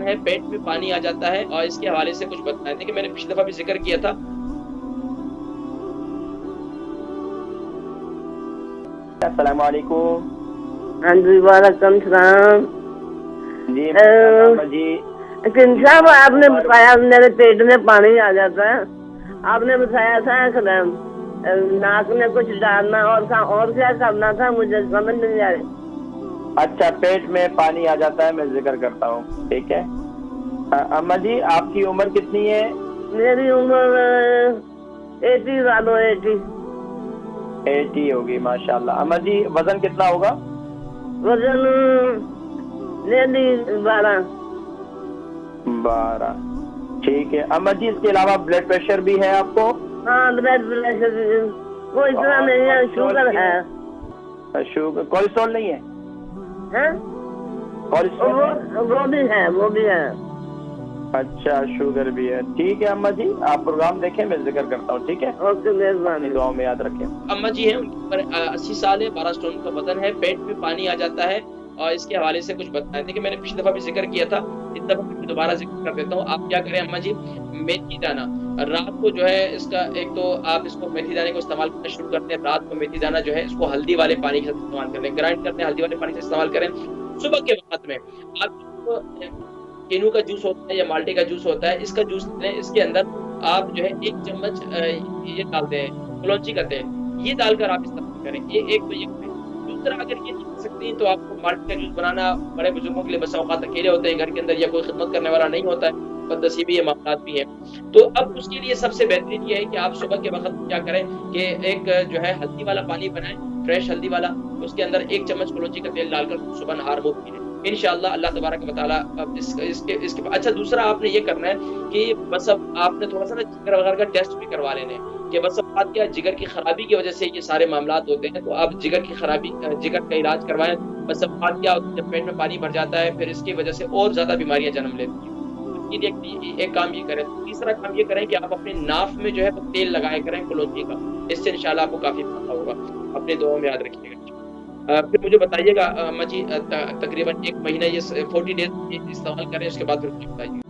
ہے، پیٹ میں پانی آ جاتا ہے، اور اس کے حوالے سے کچھ بتائیں تھے کہ میں نے پچھلی دفعہ بھی ذکر کیا تھا۔ السلام علیکم۔ ہاں جی وعلیکم السلام۔ جی ماشاءاللہ جی کنگ صاحب آپ نے بتایا میرے پیٹ میں پانی آ جاتا ہے، آپ نے بتایا تھا ناک میں کچھ ڈالنا اور کیا کرنا تھا، مجھے سمجھ نہیں آئی۔ اچھا، پیٹ میں پانی آ جاتا ہے، میں ذکر کرتا ہوں، ٹھیک ہے۔ اما جی آپ کی عمر کتنی ہے؟ میری عمر 80 والو 80 ہوگی، ماشاءاللہ۔ اما جی وزن کتنا ہوگا؟ وزن 12، ٹھیک ہے۔ اما جی اس کے علاوہ بلڈ پریشر بھی ہے آپ کو؟ ہاں بلڈ پریشر کوئی اتنا نہیں ہے، شوگر ہے۔ شوگر، کولیسٹرول نہیں ہے؟ وہ بھی ہے۔ اچھا، شوگر بھی ہے، ٹھیک ہے۔ اما جی آپ پروگرام دیکھیں، میں ذکر کرتا ہوں، ٹھیک ہے۔ اوکے، مہربانی۔ دعاؤں میں یاد رکھیں۔ اما جی ہیں، ان کی عمر 80 سال ہے، 12 اسٹون کا وزن ہے، پیٹ میں پانی آ جاتا ہے، اور اس کے حوالے سے کچھ بتائیں تھے کہ میں نے پچھلی دفعہ بھی ذکر کیا تھا، اس دفعہ میں دوبارہ ذکر کر دیتا ہوں۔ آپ کیا کریں اما جی، میتھی دانہ رات کو جو ہے، اس کا ایک تو آپ اس کو میتھی دانے کو استعمال کرنا شروع کرتے ہیں، رات کو میتھی دانہ جو ہے اس کو ہلدی والے پانی کے ساتھ استعمال کر لیں، گرائنڈ کرتے ہیں، ہلدی والے پانی سے استعمال کریں۔ صبح کے وقت میں آپ کینو کا جوس ہوتا ہے یا مالٹے کا جوس ہوتا ہے، اس کا جوس لیں، اس کے اندر آپ جو ہے 1 چمچ یہ ڈال دیں، کلونچی کا تیل، یہ ڈال کر آپ استعمال کریں۔ یہ ایک تو یہ کریں۔ دوسرا، اگر یہ نہیں کر سکتی ہیں تو آپ کو مالٹے کا جوس بنانا، بڑے بزرگوں کے لیے بسا اوقات اکیلے ہوتے ہیں گھر کے اندر، یا کوئی خدمت کرنے والا نہیں ہوتا ہے، بدنصیبی یہ معاملات بھی ہیں، تو اب اس کے لیے سب سے بہترین یہ ہے کہ آپ صبح کے وقت کیا کریں کہ ایک جو ہے ہلدی والا پانی بنائیں، فریش ہلدی والا، اس کے اندر 1 چمچ کلونچی کا تیل ڈال کر صبح نہار منہ پی لیں۔ انشاءاللہ اللہ تبارک و تعالیٰ اس کے اچھا، دوسرا آپ نے یہ کرنا ہے کہ بس اب آپ نے تھوڑا سا نا جگر وغیرہ کا ٹیسٹ بھی کروا لینے ہیں، کہ بس اب بات کیا، جگر کی خرابی کی وجہ سے یہ سارے معاملات ہوتے ہیں، تو آپ جگر کی خرابی، جگر کا علاج کروائیں۔ بس اب بات کیا ہوتی ہے، جب پیٹ میں پانی بھر جاتا ہے پھر اس کی وجہ سے اور زیادہ بیماریاں جنم لیتی ہیں۔ اس کے لیے ایک کام یہ کریں۔ تیسرا کام یہ کریں کہ آپ اپنے ناف میں جو ہے وہ تیل لگائے کریں کلونجی کا، اس سے انشاءاللہ آپ کو کافی فائدہ ہوگا، اپنے دعاؤں میں یاد رکھیے گا۔ پھر مجھے بتائیے گا اما جی، تقریباً 1 مہینہ یہ 40 ڈیز استعمال کریں، اس کے بعد پھر مجھے بتائیے گا۔